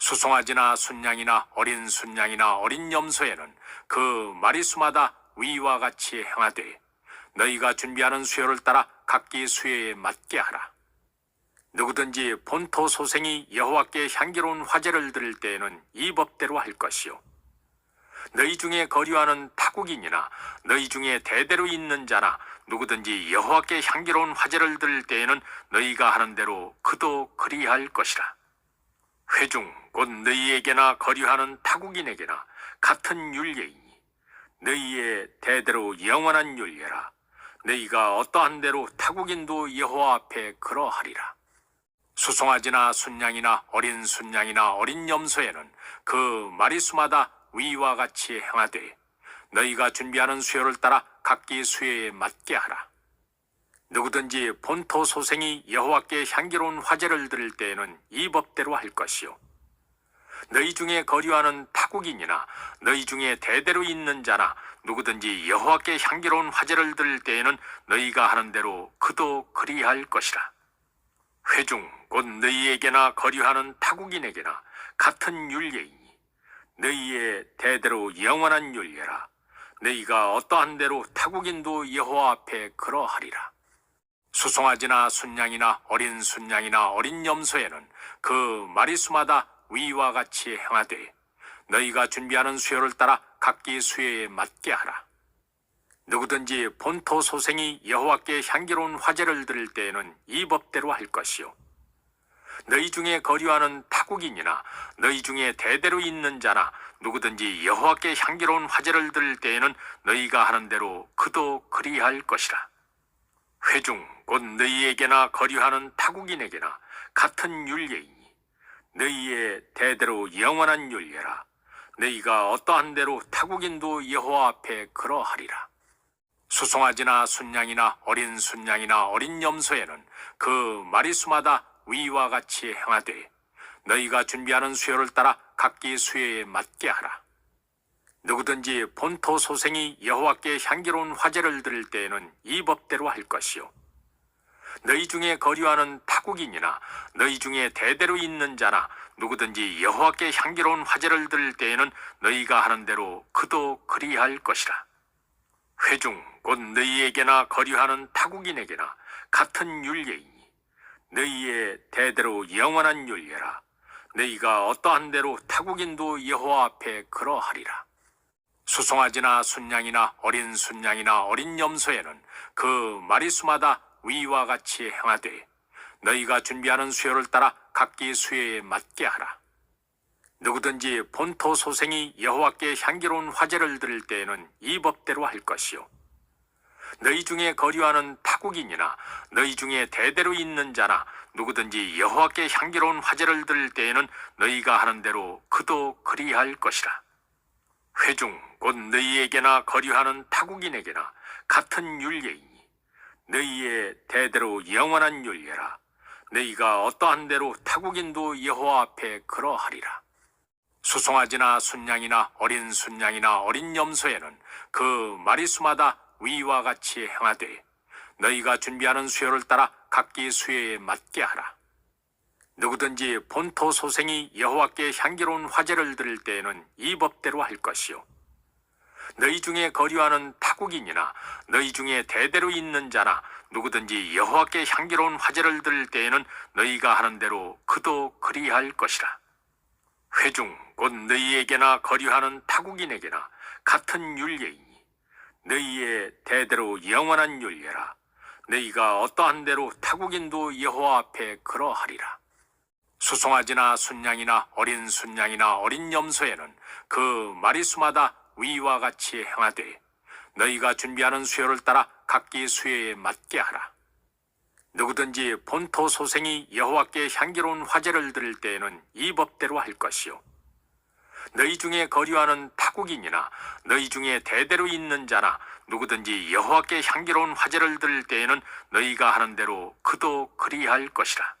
수송아지나 순양이나 어린 순양이나 어린 염소에는 그 마리수마다 위와 같이 행하되 너희가 준비하는 수요를 따라 각기 수요에 맞게 하라. 누구든지 본토 소생이 여호와께 향기로운 화제를 드릴 때에는 이 법대로 할 것이요, 너희 중에 거류하는 타국인이나 너희 중에 대대로 있는 자나 누구든지 여호와께 향기로운 화제를 드릴 때에는 너희가 하는 대로 그도 그리할 것이라. 회중 곧 너희에게나 거류하는 타국인에게나 같은 율례이니 너희의 대대로 영원한 율례라. 너희가 어떠한 대로 타국인도 여호와 앞에 그러하리라. 수송아지나 순양이나 어린 순양이나 어린 염소에는 그 마리수마다 위와 같이 행하되 너희가 준비하는 수요를 따라 각기 수요에 맞게 하라. 누구든지 본토 소생이 여호와께 향기로운 화제를 드릴 때에는 이 법대로 할 것이요, 너희 중에 거류하는 타국인이나 너희 중에 대대로 있는 자나 누구든지 여호와께 향기로운 화제를 드릴 때에는 너희가 하는 대로 그도 그리할 것이라. 회중 곧 너희에게나 거류하는 타국인에게나 같은 율례이니 너희의 대대로 영원한 율례라. 너희가 어떠한 대로 타국인도 여호와 앞에 그러하리라. 수송아지나 순양이나 어린 순양이나 어린 염소에는 그 마리수마다 위와 같이 행하되 너희가 준비하는 수요를 따라 각기 수요에 맞게 하라. 누구든지 본토 소생이 여호와께 향기로운 화제를 드릴 때에는 이 법대로 할 것이요, 너희 중에 거류하는 타국인이나 너희 중에 대대로 있는 자나 누구든지 여호와께 향기로운 화제를 드릴 때에는 너희가 하는 대로 그도 그리할 것이라. 회중 곧 너희에게나 거류하는 타국인에게나 같은 율례이니 너희의 대대로 영원한 율례라. 너희가 어떠한 대로 타국인도 여호와 앞에 그러하리라. 수송아지나 순양이나 어린 염소에는 그 마리수마다 위와 같이 행하되 너희가 준비하는 수요를 따라 각기 수요에 맞게 하라. 누구든지 본토 소생이 여호와께 향기로운 화제를 드릴 때에는 이 법대로 할 것이요, 너희 중에 거류하는 타국인이나 너희 중에 대대로 있는 자나 누구든지 여호와께 향기로운 화제를 드릴 때에는 너희가 하는 대로 그도 그리할 것이라. 회중 곧 너희에게나 거류하는 타국인에게나 같은 율례이니 너희의 대대로 영원한 율례라. 너희가 어떠한 대로 타국인도 여호와 앞에 그러하리라. 수송아지나 순양이나 어린 염소에는 그 마리수마다 위와 같이 행하되 너희가 준비하는 수요를 따라 각기 수요에 맞게 하라. 누구든지 본토 소생이 여호와께 향기로운 화제를 드릴 때에는 이 법대로 할 것이요, 너희 중에 거류하는 타국인이나 너희 중에 대대로 있는 자나 누구든지 여호와께 향기로운 화제를 드릴 때에는 너희가 하는 대로 그도 그리할 것이라. 회중 곧 너희에게나 거류하는 타국인에게나 같은 율례이니 너희의 대대로 영원한 율례라. 너희가 어떠한 대로 타국인도 여호와 앞에 그러하리라. 수송아지나 순양이나 어린 염소에는 그 마리수마다 위와 같이 행하되 너희가 준비하는 수요를 따라 각기 수요에 맞게 하라. 누구든지 본토 소생이 여호와께 향기로운 화제를 드릴 때에는 이 법대로 할 것이요, 너희 중에 거류하는 타국인이나 너희 중에 대대로 있는 자나 누구든지 여호와께 향기로운 화제를 드릴 때에는 너희가 하는 대로 그도 그리할 것이라. 회중 곧 너희에게나 거류하는 타국인에게나 같은 율례이니 너희의 대대로 영원한 율례라. 너희가 어떠한 대로 타국인도 여호와 앞에 그러하리라. 수송아지나 순양이나 어린 염소에는 그 마리수마다 위와 같이 행하되 너희가 준비하는 수요를 따라 각기 수요에 맞게 하라. 누구든지 본토 소생이 여호와께 향기로운 화제를 드릴 때에는 이 법대로 할 것이요, 너희 중에 거류하는 타국인이나 너희 중에 대대로 있는 자나 누구든지 여호와께 향기로운 화제를 드릴 때에는 너희가 하는 대로 그도 그리할 것이라.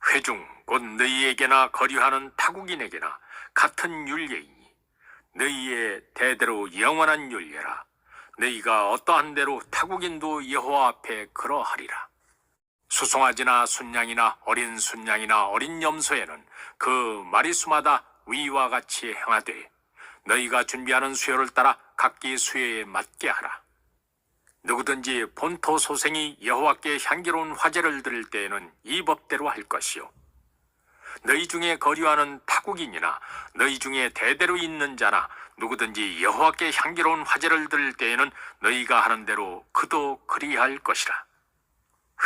회중 곧 너희에게나 거류하는 타국인에게나 같은 율례이니 너희의 대대로 영원한 율례라. 너희가 어떠한 대로 타국인도 여호와 앞에 그러하리라. 수송아지나 순양이나 어린 순양이나 어린 염소에는 그 마리수마다 위와 같이 행하되 너희가 준비하는 수요를 따라 각기 수요에 맞게 하라. 누구든지 본토 소생이 여호와께 향기로운 화제를 드릴 때에는 이 법대로 할 것이요. 너희 중에 거류하는 타국인이나 너희 중에 대대로 있는 자나 누구든지 여호와께 향기로운 화제를 드릴 때에는 너희가 하는 대로 그도 그리할 것이라.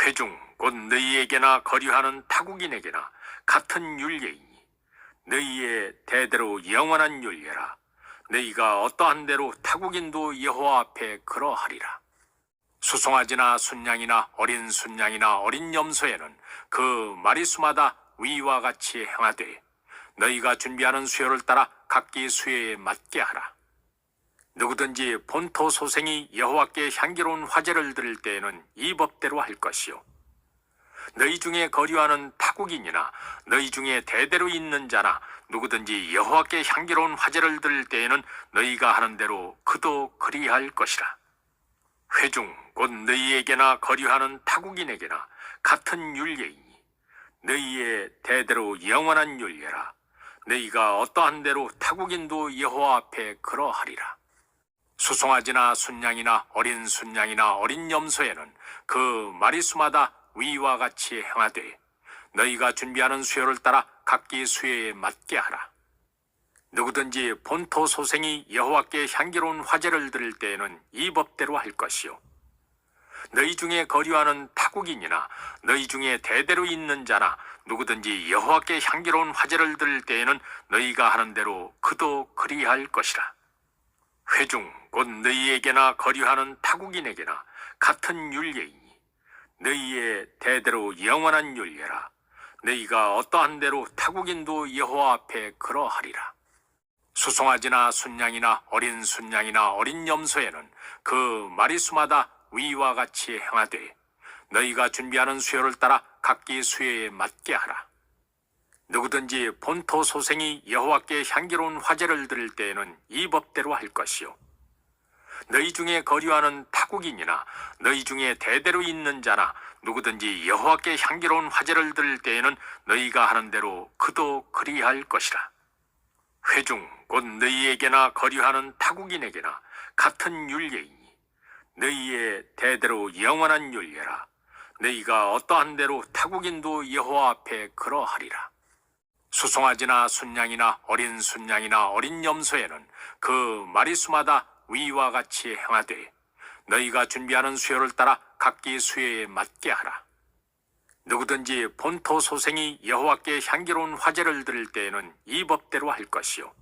회중 곧 너희에게나 거류하는 타국인에게나 같은 율례이니 너희의 대대로 영원한 율례라. 너희가 어떠한 대로 타국인도 여호와 앞에 그러하리라. 수송아지나 순양이나 어린 순양이나 어린 염소에는 그 마리수마다 위와 같이 행하되 너희가 준비하는 수요를 따라 각기 수요에 맞게 하라. 누구든지 본토 소생이 여호와께 향기로운 화제를 드릴 때에는 이 법대로 할 것이요. 너희 중에 거류하는 타국인이나 너희 중에 대대로 있는 자나 누구든지 여호와께 향기로운 화제를 드릴 때에는 너희가 하는 대로 그도 그리할 것이라. 회중 곧 너희에게나 거류하는 타국인에게나 같은 율례이니 너희의 대대로 영원한 율례라. 너희가 어떠한 대로 타국인도 여호와 앞에 그러하리라. 수송아지나 순양이나 어린 염소에는 그 마리수마다 위와 같이 행하되 너희가 준비하는 수요를 따라 각기 수요에 맞게 하라. 누구든지 본토 소생이 여호와께 향기로운 화제를 드릴 때에는 이 법대로 할 것이요. 너희 중에 거류하는 타국인이나 너희 중에 대대로 있는 자나 누구든지 여호와께 향기로운 화제를 드릴 때에는 너희가 하는 대로 그도 그리할 것이라. 회중 곧 너희에게나 거류하는 타국인에게나 같은 율례이니 너희의 대대로 영원한 율례라. 너희가 어떠한 대로 타국인도 여호와 앞에 그러하리라. 수송아지나 순양이나 어린 염소에는 그 마리수마다 위와 같이 행하되 너희가 준비하는 수요를 따라 각기 수요에 맞게 하라. 누구든지 본토 소생이 여호와께 향기로운 화제를 드릴 때에는 이 법대로 할 것이요. 너희 중에 거류하는 타국인이나 너희 중에 대대로 있는 자나 누구든지 여호와께 향기로운 화제를 드릴 때에는 너희가 하는 대로 그도 그리할 것이라. 회중 곧 너희에게나 거류하는 타국인에게나 같은 율례이니 너희의 대대로 영원한 율례라. 너희가 어떠한 대로 타국인도 여호와 앞에 그러하리라. 수송아지나 순양이나 어린 염소에는 그 마리수마다 위와 같이 행하되 너희가 준비하는 수요를 따라 각기 수요에 맞게 하라. 누구든지 본토 소생이 여호와께 향기로운 화제를 드릴 때에는 이 법대로 할 것이요.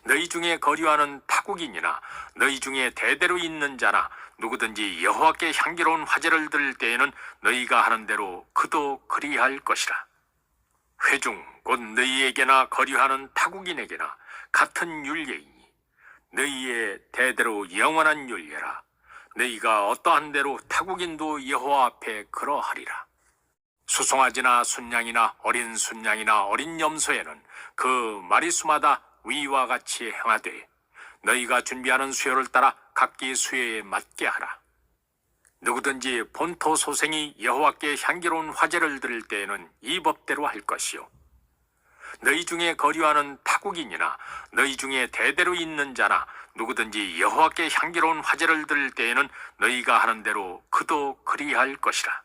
너희 중에 거류하는 타국인이나 너희 중에 대대로 있는 자나 누구든지 여호와께 향기로운 화제를 드릴 때에는 너희가 하는 대로 그도 그리할 것이라. 회중 곧 너희에게나 거류하는 타국인에게나 같은 율례이니 너희의 대대로 영원한 율례라. 너희가 어떠한 대로 타국인도 여호와 앞에 그러하리라. 수송아지나 순양이나 어린 염소에는 그 마리수마다 위와 같이 행하되 너희가 준비하는 수요를 따라 각기 수요에 맞게 하라. 누구든지 본토 소생이 여호와께 향기로운 화제를 드릴 때에는 이 법대로 할 것이요. 너희 중에 거류하는 타국인이나 너희 중에 대대로 있는 자나 누구든지 여호와께 향기로운 화제를 드릴 때에는 너희가 하는 대로 그도 그리할 것이라.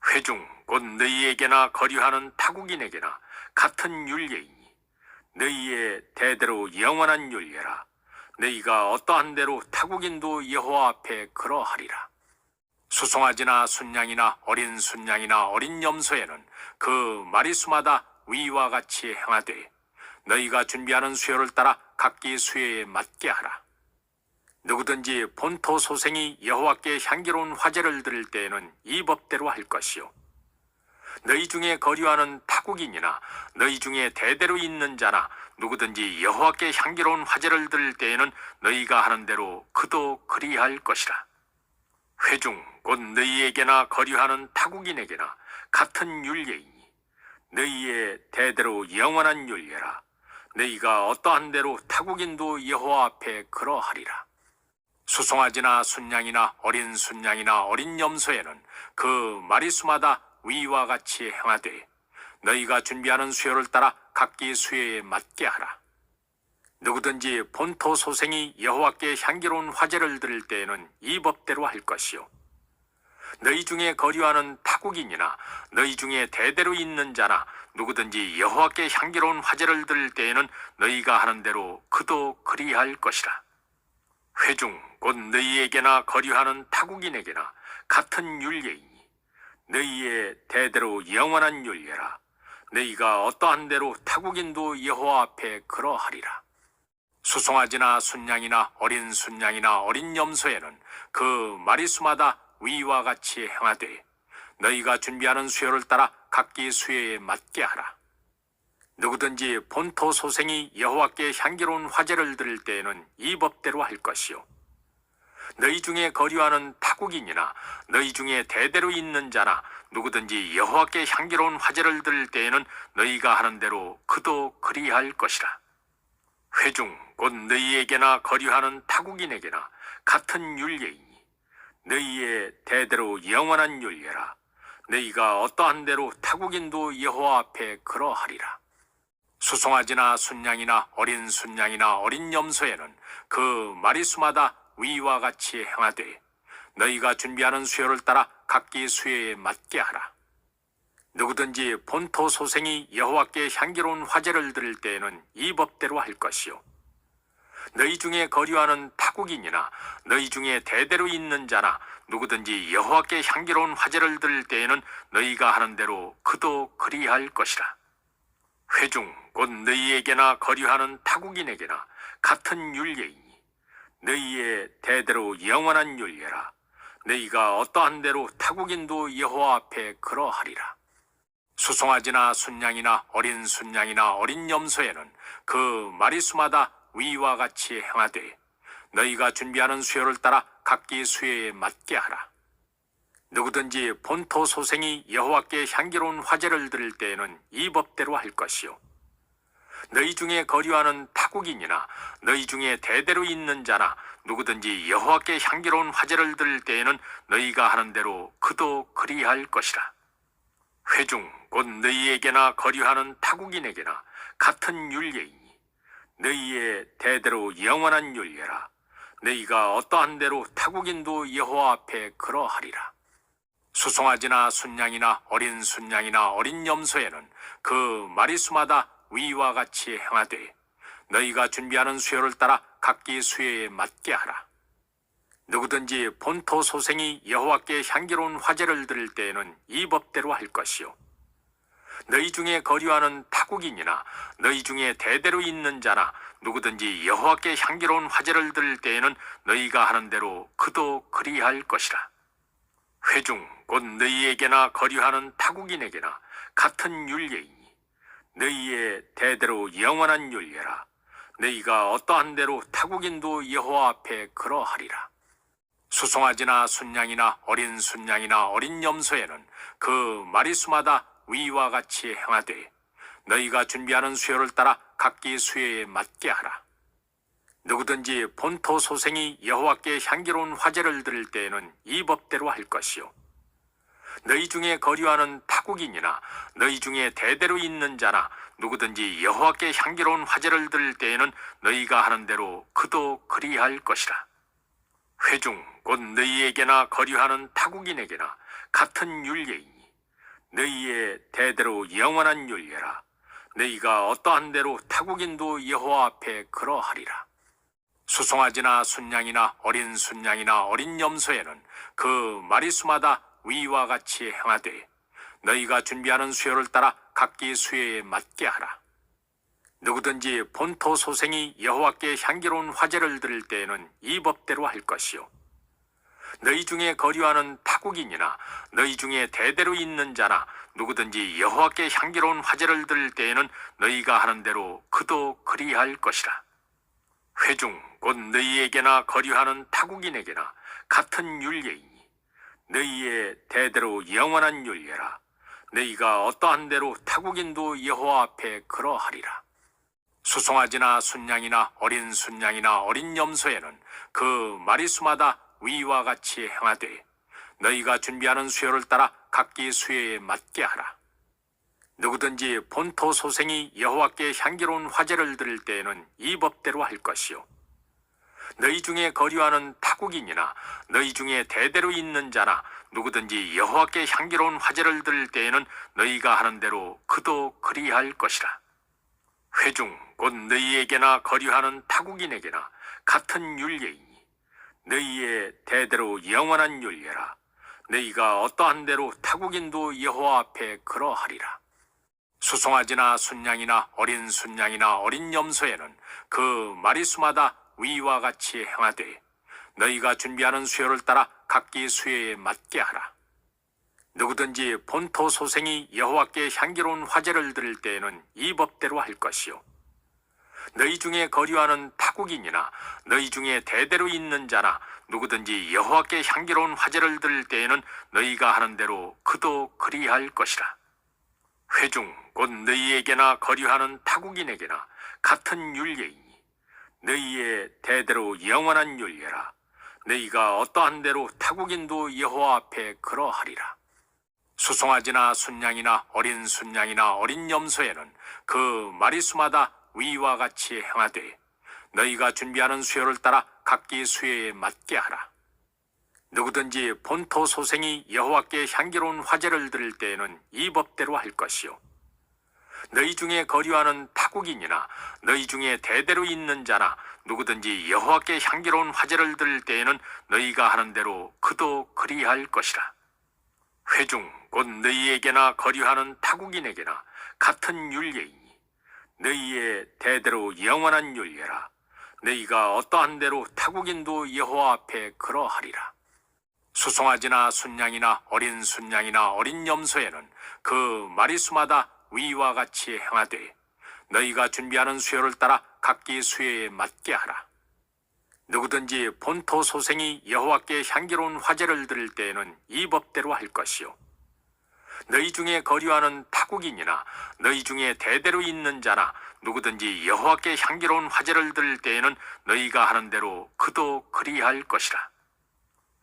회중 곧 너희에게나 거류하는 타국인에게나 같은 율례이니 너희의 대대로 영원한 율례라. 너희가 어떠한 대로 타국인도 여호와 앞에 그러하리라. 수송아지나 순양이나 어린 염소에는 그 마리수마다 위와 같이 행하되 너희가 준비하는 수요를 따라 각기 수요에 맞게 하라. 누구든지 본토 소생이 여호와께 향기로운 화제를 드릴 때에는 이 법대로 할 것이요. 너희 중에 거류하는 타국인이나 너희 중에 대대로 있는 자나 누구든지 여호와께 향기로운 화제를 드릴 때에는 너희가 하는 대로 그도 그리할 것이라. 회중 곧 너희에게나 거류하는 타국인에게나 같은 율례이니 너희의 대대로 영원한 율례라. 너희가 어떠한 대로 타국인도 여호와 앞에 그러하리라. 수송아지나 순양이나 어린 순양이나 어린 염소에는 그 마리수마다 위와 같이 행하되 너희가 준비하는 수요를 따라 각기 수요에 맞게 하라. 누구든지 본토 소생이 여호와께 향기로운 화제를 드릴 때에는 이 법대로 할 것이요. 너희 중에 거류하는 타국인이나 너희 중에 대대로 있는 자나 누구든지 여호와께 향기로운 화제를 드릴 때에는 너희가 하는 대로 그도 그리할 것이라. 회중 곧 너희에게나 거류하는 타국인에게나 같은 율례이니 너희의 대대로 영원한 율례라. 너희가 어떠한 대로 타국인도 여호와 앞에 그러하리라. 수송아지나 순양이나 어린 순양이나 어린 염소에는 그 마리수마다 위와 같이 행하되 너희가 준비하는 수요를 따라 각기 수요에 맞게 하라. 누구든지 본토 소생이 여호와께 향기로운 화제를 드릴 때에는 이 법대로 할 것이요. 너희 중에 거류하는 타국인이나 너희 중에 대대로 있는 자나 누구든지 여호와께 향기로운 화제를 드릴 때에는 너희가 하는 대로 그도 그리할 것이라. 회중 곧 너희에게나 거류하는 타국인에게나 같은 율례이니 너희의 대대로 영원한 율례라. 너희가 어떠한 대로 타국인도 여호와 앞에 그러하리라. 수송아지나 순양이나 어린 염소에는 그 마리수마다 위와 같이 행하되 너희가 준비하는 수요를 따라 각기 수요에 맞게 하라. 누구든지 본토 소생이 여호와께 향기로운 화제를 드릴 때에는 이 법대로 할 것이요. 너희 중에 거류하는 타국인이나 너희 중에 대대로 있는 자나 누구든지 여호와께 향기로운 화제를 드릴 때에는 너희가 하는 대로 그도 그리할 것이라. 회중 곧 너희에게나 거류하는 타국인에게나 같은 율례이니 너희의 대대로 영원한 율례라. 너희가 어떠한 대로 타국인도 여호와 앞에 그러하리라. 수송아지나 순양이나 어린 염소에는 그 마리수마다 위와 같이 행하되 너희가 준비하는 수요를 따라 각기 수요에 맞게 하라. 누구든지 본토 소생이 여호와께 향기로운 화제를 드릴 때에는 이 법대로 할 것이요. 너희 중에 거류하는 타국인이나 너희 중에 대대로 있는 자나 누구든지 여호와께 향기로운 화제를 드릴 때에는 너희가 하는 대로 그도 그리할 것이라. 회중 곧 너희에게나 거류하는 타국인에게나 같은 율례이니 너희의 대대로 영원한 율례라. 너희가 어떠한 대로 타국인도 여호와 앞에 그러하리라. 수송아지나 순양이나 어린 염소에는 그 마리수마다 위와 같이 행하되 너희가 준비하는 수요를 따라 각기 수요에 맞게 하라. 누구든지 본토 소생이 여호와께 향기로운 화제를 드릴 때에는 이 법대로 할 것이요. 너희 중에 거류하는 타국인이나 너희 중에 대대로 있는 자나 누구든지 여호와께 향기로운 화제를 드릴 때에는 너희가 하는 대로 그도 그리할 것이라. 회중 곧 너희에게나 거류하는 타국인에게나 같은 율례이니 너희의 대대로 영원한 율례라. 너희가 어떠한 대로 타국인도 여호와 앞에 그러하리라. 수송아지나 순양이나 어린 염소에는 그 마리수마다 위와 같이 행하되 너희가 준비하는 수요를 따라 각기 수요에 맞게 하라. 누구든지 본토 소생이 여호와께 향기로운 화제를 드릴 때에는 이 법대로 할 것이요. 너희 중에 거류하는 타국인이나 너희 중에 대대로 있는 자나 누구든지 여호와께 향기로운 화제를 드릴 때에는 너희가 하는 대로 그도 그리할 것이라. 회중 곧 너희에게나 거류하는 타국인에게나 같은 율례이니 너희의 대대로 영원한 율례라. 너희가 어떠한 대로 타국인도 여호와 앞에 그러하리라. 수송아지나 순양이나 어린 염소에는 그 마리수마다 위와 같이 행하되 너희가 준비하는 수요를 따라 각기 수요에 맞게 하라. 누구든지 본토 소생이 여호와께 향기로운 화제를 드릴 때에는 이 법대로 할 것이요. 너희 중에 거류하는 타국인이나 너희 중에 대대로 있는 자나 누구든지 여호와께 향기로운 화제를 드릴 때에는 너희가 하는 대로 그도 그리할 것이라. 회중 곧 너희에게나 거류하는 타국인에게나 같은 율례이니 너희의 대대로 영원한 율례라. 너희가 어떠한 대로 타국인도 여호와 앞에 그러하리라. 수송아지나 순양이나 어린 순양이나 어린 염소에는 그 마리수마다 위와 같이 행하되 너희가 준비하는 수요를 따라 각기 수요에 맞게 하라. 누구든지 본토 소생이 여호와께 향기로운 화제를 드릴 때에는 이 법대로 할 것이요. 너희 중에 거류하는 타국인이나 너희 중에 대대로 있는 자나 누구든지 여호와께 향기로운 화제를 드릴 때에는 너희가 하는 대로 그도 그리할 것이라. 회중 곧 너희에게나 거류하는 타국인에게나 같은 율례이니 너희의 대대로 영원한 율례라. 너희가 어떠한 대로 타국인도 여호와 앞에 그러하리라. 수송아지나 순양이나 어린 염소에는 그 마리수마다 위와 같이 행하되 너희가 준비하는 수요를 따라 각기 수요에 맞게 하라. 누구든지 본토 소생이 여호와께 향기로운 화제를 드릴 때에는 이 법대로 할 것이요. 너희 중에 거류하는 타국인이나 너희 중에 대대로 있는 자나 누구든지 여호와께 향기로운 화제를 드릴 때에는 너희가 하는 대로 그도 그리할 것이라. 회중 곧 너희에게나 거류하는 타국인에게나 같은 율례이니 너희의 대대로 영원한 율례라. 너희가 어떠한 대로 타국인도 여호와 앞에 그러하리라. 수송아지나 순양이나 어린 염소에는 그 마리수마다 위와 같이 행하되 너희가 준비하는 수요를 따라 각기 수요에 맞게 하라. 누구든지 본토 소생이 여호와께 향기로운 화제를 드릴 때에는 이 법대로 할 것이요. 너희 중에 거류하는 타국인이나 너희 중에 대대로 있는 자나 누구든지 여호와께 향기로운 화제를 드릴 때에는 너희가 하는 대로 그도 그리할 것이라. 회중 곧 너희에게나 거류하는 타국인에게나 같은 율례이니 너희의 대대로 영원한 율례라. 너희가 어떠한 대로 타국인도 여호와 앞에 그러하리라. 수송아지나 순양이나 어린 염소에는 그 마리수마다 위와 같이 행하되 너희가 준비하는 수요를 따라 각기 수요에 맞게 하라. 누구든지 본토 소생이 여호와께 향기로운 화제를 드릴 때에는 이 법대로 할 것이요. 너희 중에 거류하는 타국인이나 너희 중에 대대로 있는 자나 누구든지 여호와께 향기로운 화제를 드릴 때에는 너희가 하는 대로 그도 그리할 것이라.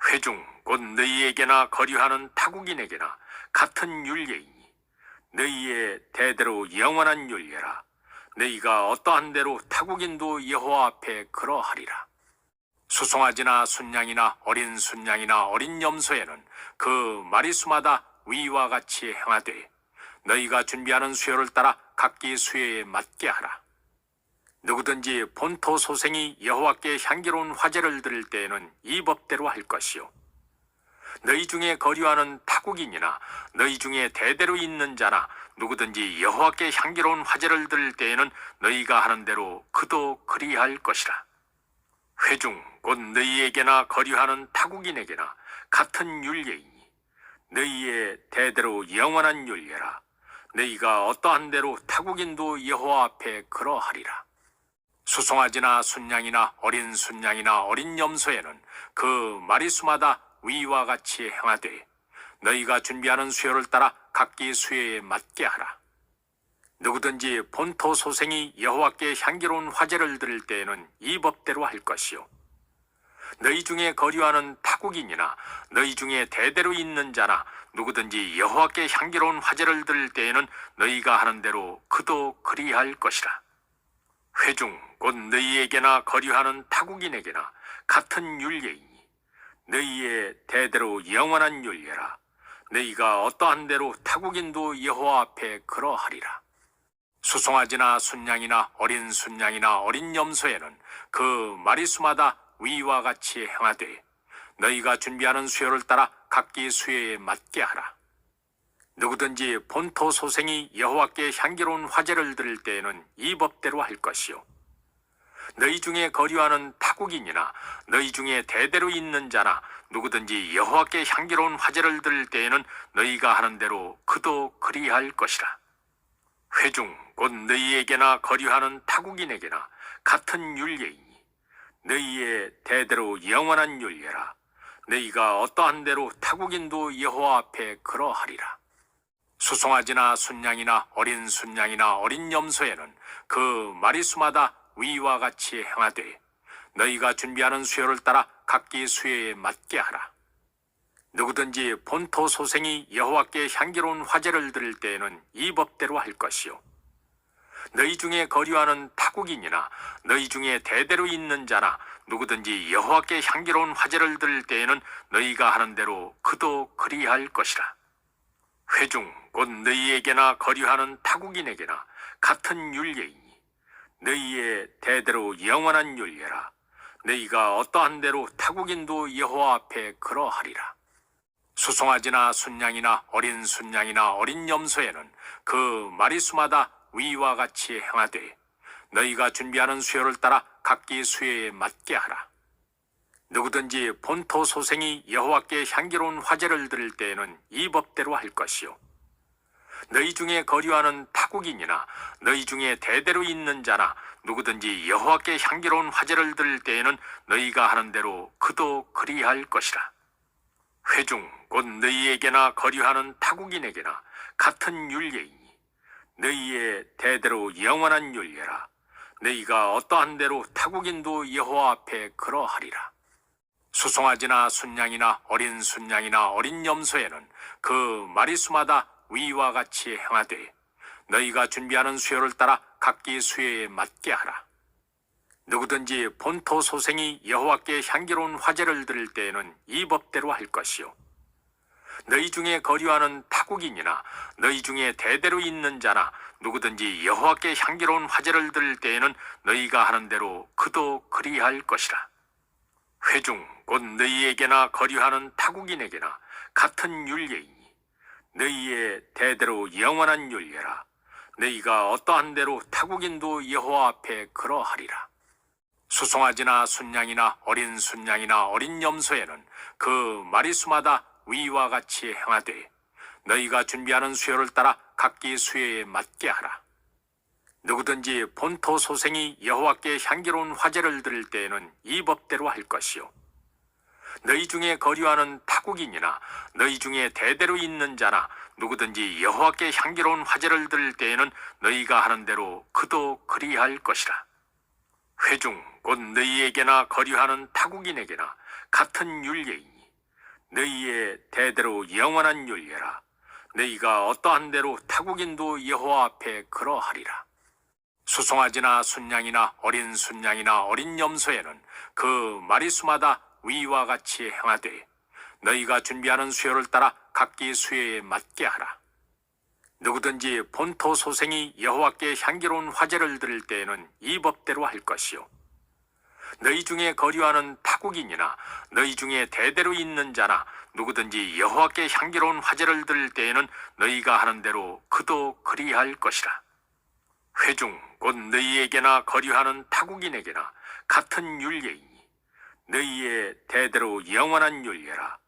회중 곧 너희에게나 거류하는 타국인에게나 같은 율례이니 너희의 대대로 영원한 율례라. 너희가 어떠한 대로 타국인도 여호와 앞에 그러하리라. 수송아지나 순양이나 어린 염소에는 그 마리수마다 위와 같이 행하되 너희가 준비하는 수요를 따라 각기 수요에 맞게 하라. 누구든지 본토 소생이 여호와께 향기로운 화제를 드릴 때에는 이 법대로 할 것이요. 너희 중에 거류하는 타국인이나 너희 중에 대대로 있는 자나 누구든지 여호와께 향기로운 화제를 드릴 때에는 너희가 하는 대로 그도 그리할 것이라. 회중 곧 너희에게나 거류하는 타국인에게나 같은 율례이니 너희의 대대로 영원한 율례라. 너희가 어떠한 대로 타국인도 여호와 앞에 그러하리라. 수송아지나 순양이나 어린 염소에는 그 마리수마다 위와 같이 행하되 너희가 준비하는 수요를 따라 각기 수요에 맞게 하라. 누구든지 본토 소생이 여호와께 향기로운 화제를 드릴 때에는 이 법대로 할 것이요. 너희 중에 거류하는 타국인이나 너희 중에 대대로 있는 자나 누구든지 여호와께 향기로운 화제를 드릴 때에는 너희가 하는 대로 그도 그리할 것이라. 회중 곧 너희에게나 거류하는 타국인에게나 같은 율례이니 너희의 대대로 영원한 율례라. 너희가 어떠한 대로 타국인도 여호와 앞에 그러하리라. 수송아지나 순양이나 어린 염소에는 그 마리수마다 위와 같이 행하되 너희가 준비하는 수요를 따라 각기 수요에 맞게 하라. 누구든지 본토 소생이 여호와께 향기로운 화제를 드릴 때에는 이 법대로 할 것이요. 너희 중에 거류하는 타국인이나 너희 중에 대대로 있는 자나 누구든지 여호와께 향기로운 화제를 드릴 때에는 너희가 하는 대로 그도 그리할 것이라. 회중 곧 너희에게나 거류하는 타국인에게나 같은 율례이니 너희의 대대로 영원한 율례라. 너희가 어떠한 대로 타국인도 여호와 앞에 그러하리라. 수송아지나 순양이나 어린 염소에는 그 마리수마다 위와 같이 행하되 너희가 준비하는 수요를 따라 각기 수요에 맞게 하라. 누구든지 본토 소생이 여호와께 향기로운 화제를 드릴 때에는 이 법대로 할 것이요. 너희 중에 거류하는 타국인이나 너희 중에 대대로 있는 자나 누구든지 여호와께 향기로운 화제를 드릴 때에는 너희가 하는 대로 그도 그리할 것이라. 회중 곧 너희에게나 거류하는 타국인에게나 같은 율례이니 너희의 대대로 영원한 율례라. 너희가 어떠한 대로 타국인도 여호와 앞에 그러하리라. 수송아지나 순양이나 어린 순양이나 어린 염소에는 그 마리수마다 위와 같이 행하되 너희가 준비하는 수요를 따라 각기 수요에 맞게 하라. 누구든지 본토 소생이 여호와께 향기로운 화제를 드릴 때에는 이 법대로 할 것이요. 너희 중에 거류하는 타국인이나 너희 중에 대대로 있는 자나 누구든지 여호와께 향기로운 화제를 드릴 때에는 너희가 하는 대로 그도 그리할 것이라. 회중 곧 너희에게나 거류하는 타국인에게나 같은 율례이니 너희의 대대로 영원한 율례라. 너희가 어떠한 대로 타국인도 여호와 앞에 그러하리라. 수송아지나 순양이나 어린 염소에는 그 마리수마다 위와 같이 행하되 너희가 준비하는 수요를 따라 각기 수요에 맞게 하라. 누구든지 본토 소생이 여호와께 향기로운 화제를 드릴 때에는 이 법대로 할 것이요. 너희 중에 거류하는 타국인이나 너희 중에 대대로 있는 자나 누구든지 여호와께 향기로운 화제를 드릴 때에는 너희가 하는 대로 그도 그리할 것이라. 회중 곧 너희에게나 거류하는 타국인에게나 같은 율례이니 너희의 대대로 영원한 율례라. 너희가 어떠한 대로 타국인도 여호와 앞에 그러하리라. 수송아지나 순양이나 어린 염소에는 그 마리수마다 위와 같이 행하되 너희가 준비하는 수요를 따라 각기 수요에 맞게 하라. 누구든지 본토 소생이 여호와께 향기로운 화제를 드릴 때에는 이 법대로 할 것이요. 너희 중에 거류하는 타국인이나 너희 중에 대대로 있는 자나 누구든지 여호와께 향기로운 화제를 드릴 때에는 너희가 하는 대로 그도 그리할 것이라. 회중 곧 너희에게나 거류하는 타국인에게나 같은 율례이니 너희의 대대로 영원한 율례라. 너희가 어떠한 대로 타국인도 여호와 앞에 그러하리라. 수송아지나 순양이나 어린 염소에는 그 마리수마다 위와 같이 행하되 너희가 준비하는 수요를 따라 각기 수요에 맞게 하라. 누구든지 본토 소생이 여호와께 향기로운 화제를 드릴 때에는 이 법대로 할 것이요. 너희 중에 거류하는 타국인이나 너희 중에 대대로 있는 자나 누구든지 여호와께 향기로운 화제를 드릴 때에는 너희가 하는 대로 그도 그리할 것이라. 회중 곧 너희에게나 거류하는 타국인에게나 같은 율례이니 너희의 대대로 영원한 율례라.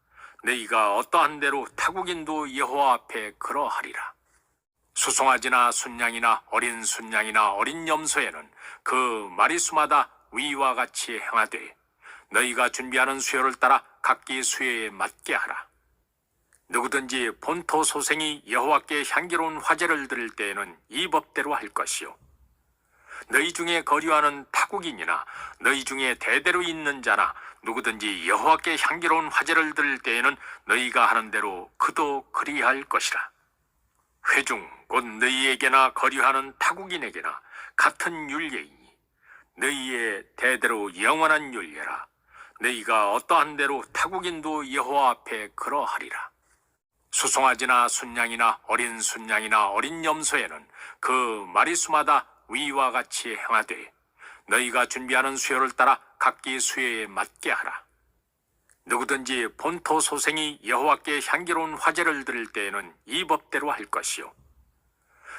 너희가 어떠한 대로 타국인도 여호와 앞에 그러하리라. 수송아지나 순양이나 어린 염소에는 그 마리수마다 위와 같이 행하되 너희가 준비하는 수요를 따라 각기 수요에 맞게 하라. 누구든지 본토 소생이 여호와께 향기로운 화제를 드릴 때에는 이 법대로 할 것이요. 너희 중에 거류하는 타국인이나 너희 중에 대대로 있는 자나 누구든지 여호와께 향기로운 화제를 드릴 때에는 너희가 하는 대로 그도 그리할 것이라. 회중 곧 너희에게나 거류하는 타국인에게나 같은 율례이니 너희의 대대로 영원한 율례라. 너희가 어떠한 대로 타국인도 여호와 앞에 그러하리라. 수송아지나 순양이나 어린 염소에는 그 마리수마다 위와 같이 행하되 너희가 준비하는 수요를 따라 각기 수요에 맞게 하라. 누구든지 본토 소생이 여호와께 향기로운 화제를 드릴 때에는 이 법대로 할 것이요.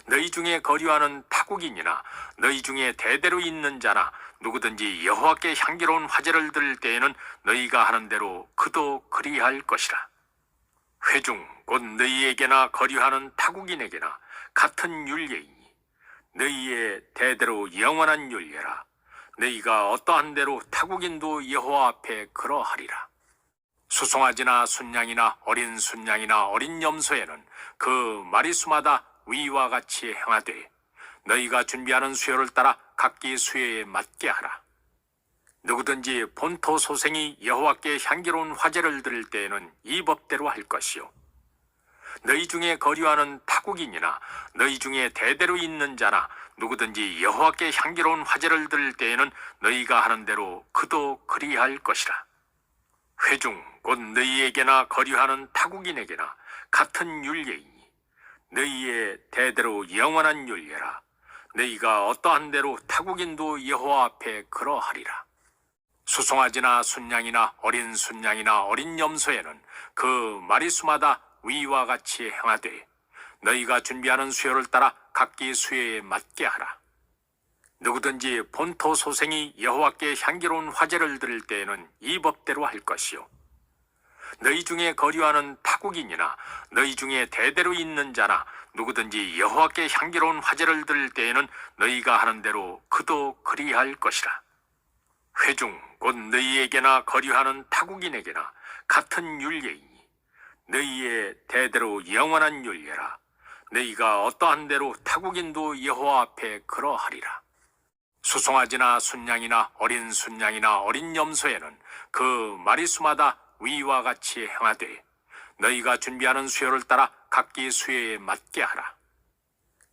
너희 중에 거류하는 타국인이나 너희 중에 대대로 있는 자나 누구든지 여호와께 향기로운 화제를 드릴 때에는 너희가 하는 대로 그도 그리할 것이라. 회중 곧 너희에게나 거류하는 타국인에게나 같은 율례이니 너희의 대대로 영원한 율례라. 너희가 어떠한 대로 타국인도 여호와 앞에 그러하리라. 수송아지나 순양이나 어린 염소에는 그 마리수마다 위와 같이 행하되 너희가 준비하는 수요를 따라 각기 수요에 맞게 하라. 누구든지 본토 소생이 여호와께 향기로운 화제를 드릴 때에는 이 법대로 할 것이요. 너희 중에 거류하는 타국인이나 너희 중에 대대로 있는 자나 누구든지 여호와께 향기로운 화제를 드릴 때에는 너희가 하는 대로 그도 그리할 것이라. 회중 곧 너희에게나 거류하는 타국인에게나 같은 율례이니 너희의 대대로 영원한 율례라. 너희가 어떠한 대로 타국인도 여호와 앞에 그러하리라. 수송아지나 순양이나 어린 순양이나 어린 염소에는 그 마리수마다 위와 같이 행하되 너희가 준비하는 수요를 따라 각기 수요에 맞게 하라. 누구든지 본토 소생이 여호와께 향기로운 화제를 드릴 때에는 이 법대로 할 것이요. 너희 중에 거류하는 타국인이나 너희 중에 대대로 있는 자나 누구든지 여호와께 향기로운 화제를 드릴 때에는 너희가 하는 대로 그도 그리할 것이라. 회중 곧 너희에게나 거류하는 타국인에게나 같은 율례이니 너희의 대대로 영원한 율례라. 너희가 어떠한 대로 타국인도 여호와 앞에 그러하리라. 수송아지나 순양이나 어린 순양이나 어린 염소에는 그 마리수마다 위와 같이 행하되 너희가 준비하는 수요를 따라 각기 수요에 맞게 하라.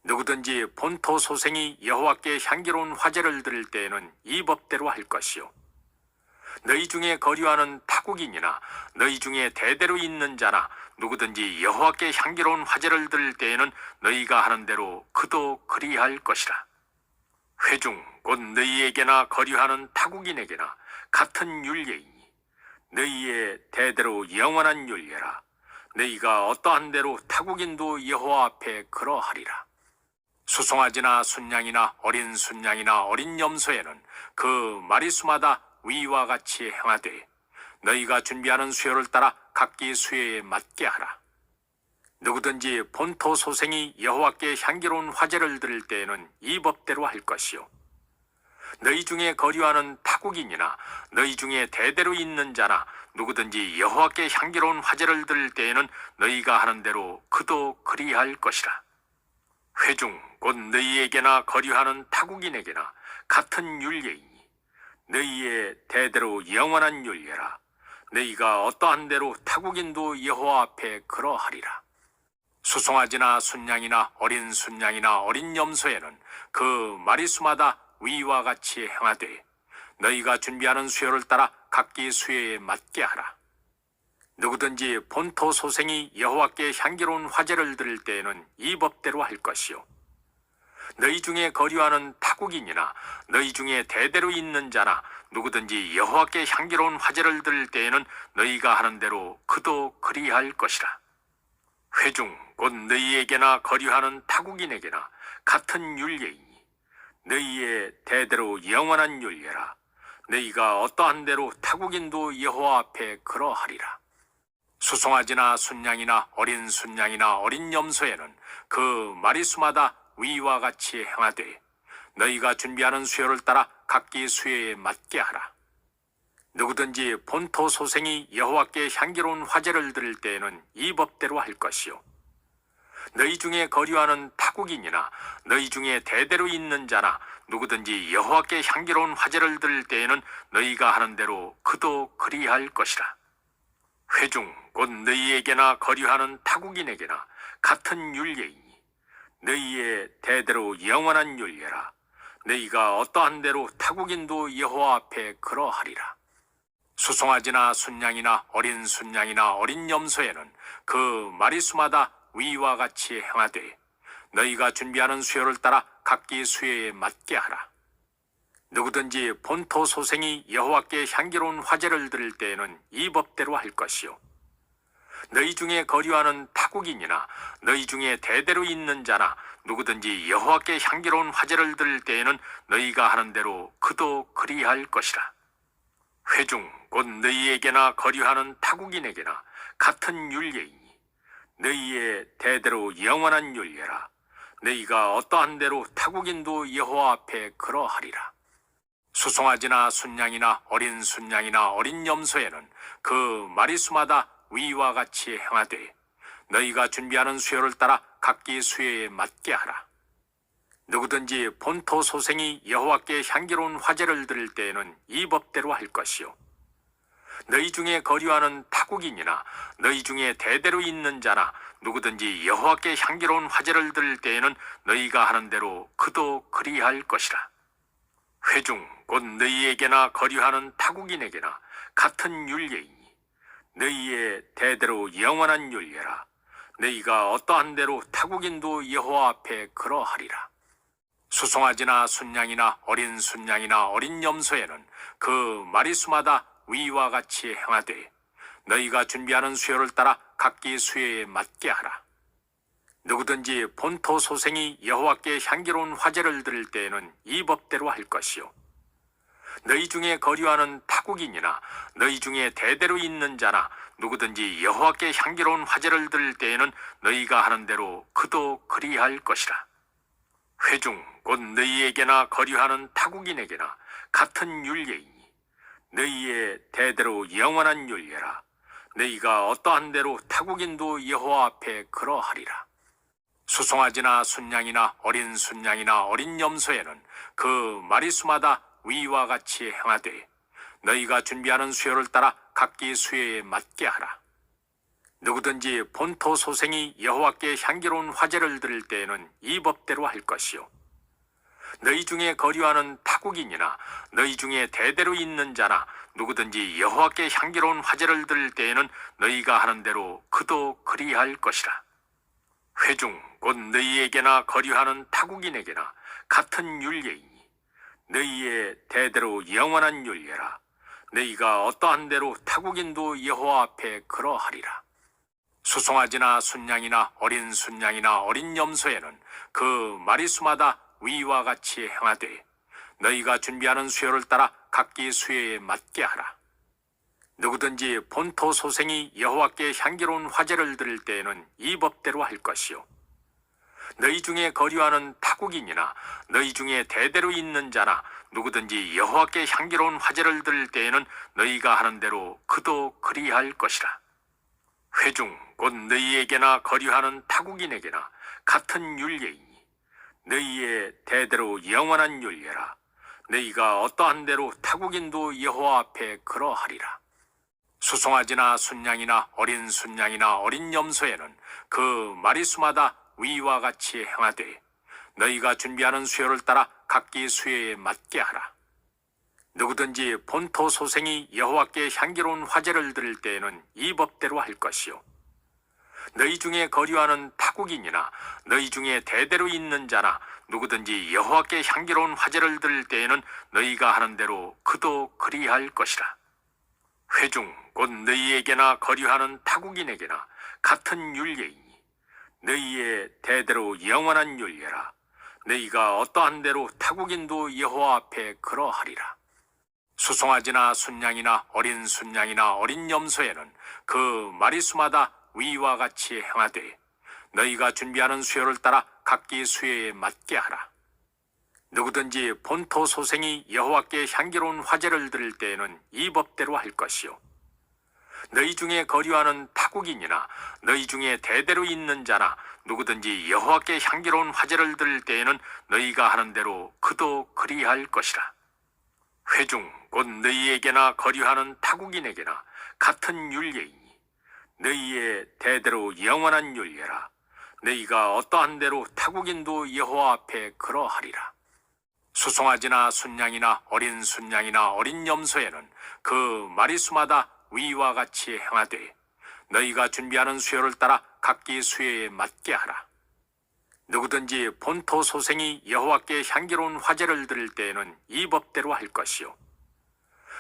누구든지 본토 소생이 여호와께 향기로운 화제를 드릴 때에는 이 법대로 할 것이요. 너희 중에 거류하는 타국인이나 너희 중에 대대로 있는 자나 누구든지 여호와께 향기로운 화제를 드릴 때에는 너희가 하는 대로 그도 그리할 것이라. 회중 곧 너희에게나 거류하는 타국인에게나 같은 율례이니 너희의 대대로 영원한 율례라. 너희가 어떠한 대로 타국인도 여호와 앞에 그러하리라. 수송아지나 순양이나 어린 염소에는 그 마리수마다 위와 같이 행하되 너희가 준비하는 수요를 따라 각기 수요에 맞게 하라. 누구든지 본토 소생이 여호와께 향기로운 화제를 드릴 때에는 이 법대로 할 것이요. 너희 중에 거류하는 타국인이나 너희 중에 대대로 있는 자나 누구든지 여호와께 향기로운 화제를 드릴 때에는 너희가 하는 대로 그도 그리할 것이라. 회중 곧 너희에게나 거류하는 타국인에게나 같은 율례이니 너희의 대대로 영원한 율례라. 너희가 어떠한 대로 타국인도 여호와 앞에 그러하리라. 수송아지나 순양이나 어린 염소에는 그 마리수마다 위와 같이 행하되 너희가 준비하는 수요를 따라 각기 수요에 맞게 하라. 누구든지 본토 소생이 여호와께 향기로운 화제를 드릴 때에는 이 법대로 할 것이요. 너희 중에 거류하는 타국인이나 너희 중에 대대로 있는 자나 누구든지 여호와께 향기로운 화제를 드릴 때에는 너희가 하는 대로 그도 그리할 것이라. 회중 곧 너희에게나 거류하는 타국인에게나 같은 율례이니 너희의 대대로 영원한 율례라. 너희가 어떠한 대로 타국인도 여호와 앞에 그러하리라. 수송아지나 순양이나 어린 염소에는 그 마리수마다 위와 같이 행하되 너희가 준비하는 수요를 따라 각기 수요에 맞게 하라. 누구든지 본토 소생이 여호와께 향기로운 화제를 드릴 때에는 이 법대로 할 것이요. 너희 중에 거류하는 타국인이나 너희 중에 대대로 있는 자나 누구든지 여호와께 향기로운 화제를 드릴 때에는 너희가 하는 대로 그도 그리할 것이라. 회중 곧 너희에게나 거류하는 타국인에게나 같은 율례이니 너희의 대대로 영원한 율례라. 너희가 어떠한 대로 타국인도 여호와 앞에 그러하리라. 수송아지나 순양이나 어린 염소에는 그 마리수마다 위와 같이 행하되 너희가 준비하는 수요를 따라 각기 수요에 맞게 하라. 누구든지 본토 소생이 여호와께 향기로운 화제를 드릴 때에는 이 법대로 할 것이요. 너희 중에 거류하는 타국인이나 너희 중에 대대로 있는 자나 누구든지 여호와께 향기로운 화제를 드릴 때에는 너희가 하는 대로 그도 그리할 것이라. 회중 곧 너희에게나 거류하는 타국인에게나 같은 율례이니 너희의 대대로 영원한 율례라. 너희가 어떠한 대로 타국인도 여호와 앞에 그러하리라. 수송아지나 순양이나 어린 염소에는 그 마리수마다 위와 같이 행하되 너희가 준비하는 수요를 따라 각기 수요에 맞게 하라. 누구든지 본토 소생이 여호와께 향기로운 화제를 드릴 때에는 이 법대로 할 것이요 너희 중에 거류하는 타국인이나 너희 중에 대대로 있는 자나 누구든지 여호와께 향기로운 화제를 드릴 때에는 너희가 하는 대로 그도 그리할 것이라. 회중 곧 너희에게나 거류하는 타국인에게나 같은 율례이니 너희의 대대로 영원한 율례라. 너희가 어떠한 대로 타국인도 여호와 앞에 그러하리라. 수송아지나 순양이나 어린 순양이나 어린 염소에는 그 마리수마다 위와 같이 행하되 너희가 준비하는 수요를 따라 각기 수요에 맞게 하라. 누구든지 본토 소생이 여호와께 향기로운 화제를 드릴 때에는 이 법대로 할 것이요 너희 중에 거류하는 타국인이나 너희 중에 대대로 있는 자나 누구든지 여호와께 향기로운 화제를 드릴 때에는 너희가 하는 대로 그도 그리할 것이라. 회중 곧 너희에게나 거류하는 타국인에게나 같은 율례이니 너희의 대대로 영원한 율례라. 너희가 어떠한 대로 타국인도 여호와 앞에 그러하리라. 수송아지나 순양이나 어린 염소에는 그 마리수마다 위와 같이 행하되 너희가 준비하는 수요를 따라 각기 수요에 맞게 하라. 누구든지 본토 소생이 여호와께 향기로운 화제를 드릴 때에는 이 법대로 할 것이요 너희 중에 거류하는 타국인이나 너희 중에 대대로 있는 자나 누구든지 여호와께 향기로운 화제를 드릴 때에는 너희가 하는 대로 그도 그리할 것이라. 회중 곧 너희에게나 거류하는 타국인에게나 같은 율례이니 너희의 대대로 영원한 율례라. 너희가 어떠한 대로 타국인도 여호와 앞에 그러하리라. 수송아지나 순양이나 어린 염소에는 그 마리수마다 위와 같이 행하되 너희가 준비하는 수요를 따라 각기 수요에 맞게 하라. 누구든지 본토 소생이 여호와께 향기로운 화제를 드릴 때에는 이 법대로 할 것이요 너희 중에 거류하는 타국인이나 너희 중에 대대로 있는 자나 누구든지 여호와께 향기로운 화제를 드릴 때에는 너희가 하는 대로 그도 그리할 것이라. 회중 곧 너희에게나 거류하는 타국인에게나 같은 율례이니 너희의 대대로 영원한 율례라. 너희가 어떠한 대로 타국인도 여호와 앞에 그러하리라. 수송아지나 순양이나 어린 염소에는 그 마리수마다 위와 같이 행하되 너희가 준비하는 수요를 따라 각기 수요에 맞게 하라. 누구든지 본토 소생이 여호와께 향기로운 화제를 드릴 때에는 이 법대로 할 것이요 너희 중에 거류하는 타국인이나 너희 중에 대대로 있는 자나 누구든지 여호와께 향기로운 화제를 드릴 때에는 너희가 하는 대로 그도 그리할 것이라. 회중 곧 너희에게나 거류하는 타국인에게나 같은 율례이니 너희의 대대로 영원한 율례라. 너희가 어떠한 대로 타국인도 여호와 앞에 그러하리라. 수송아지나 순양이나 어린 염소에는 그 마리수마다 위와 같이 행하되 너희가 준비하는 수요를 따라 각기 수요에 맞게 하라. 누구든지 본토 소생이 여호와께 향기로운 화제를 드릴 때에는 이 법대로 할 것이요 너희 중에 거류하는 타국인이나 너희 중에 대대로 있는 자나 누구든지 여호와께 향기로운 화제를 드릴 때에는 너희가 하는 대로 그도 그리할 것이라. 회중 곧 너희에게나 거류하는 타국인에게나 같은 율례이니 너희의 대대로 영원한 율례라. 너희가 어떠한 대로 타국인도 여호와 앞에 그러하리라. 수송아지나 순양이나 어린 염소에는 그 마리수마다 위와 같이 행하되 너희가 준비하는 수요를 따라 각기 수요에 맞게 하라. 누구든지 본토 소생이 여호와께 향기로운 화제를 드릴 때에는 이 법대로 할 것이요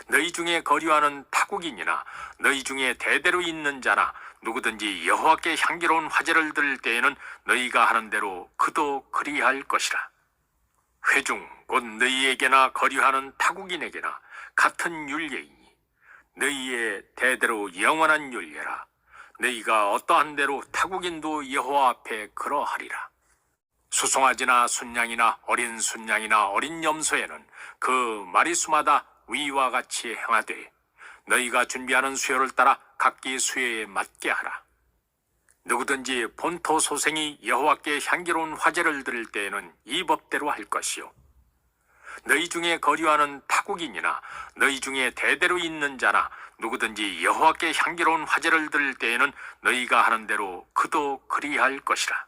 너희 중에 거류하는 타국인이나 너희 중에 대대로 있는 자나 누구든지 여호와께 향기로운 화제를 드릴 때에는 너희가 하는 대로 그도 그리할 것이라. 회중 곧 너희에게나 거류하는 타국인에게나 같은 율례이니 너희의 대대로 영원한 율례라. 너희가 어떠한 대로 타국인도 여호와 앞에 그러하리라. 수송아지나 순양이나 어린 염소에는 그 마리수마다 위와 같이 행하되 너희가 준비하는 수요를 따라 각기 수요에 맞게 하라. 누구든지 본토 소생이 여호와께 향기로운 화제를 드릴 때에는 이 법대로 할 것이요. 너희 중에 거류하는 타국인이나 너희 중에 대대로 있는 자나 누구든지 여호와께 향기로운 화제를 드릴 때에는 너희가 하는 대로 그도 그리할 것이라.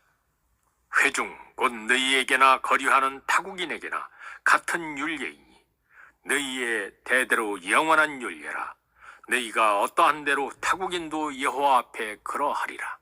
회중 곧 너희에게나 거류하는 타국인에게나 같은 율례이니 너희의 대대로 영원한 율례라. 너희가 어떠한 대로 타국인도 여호와 앞에 그러하리라.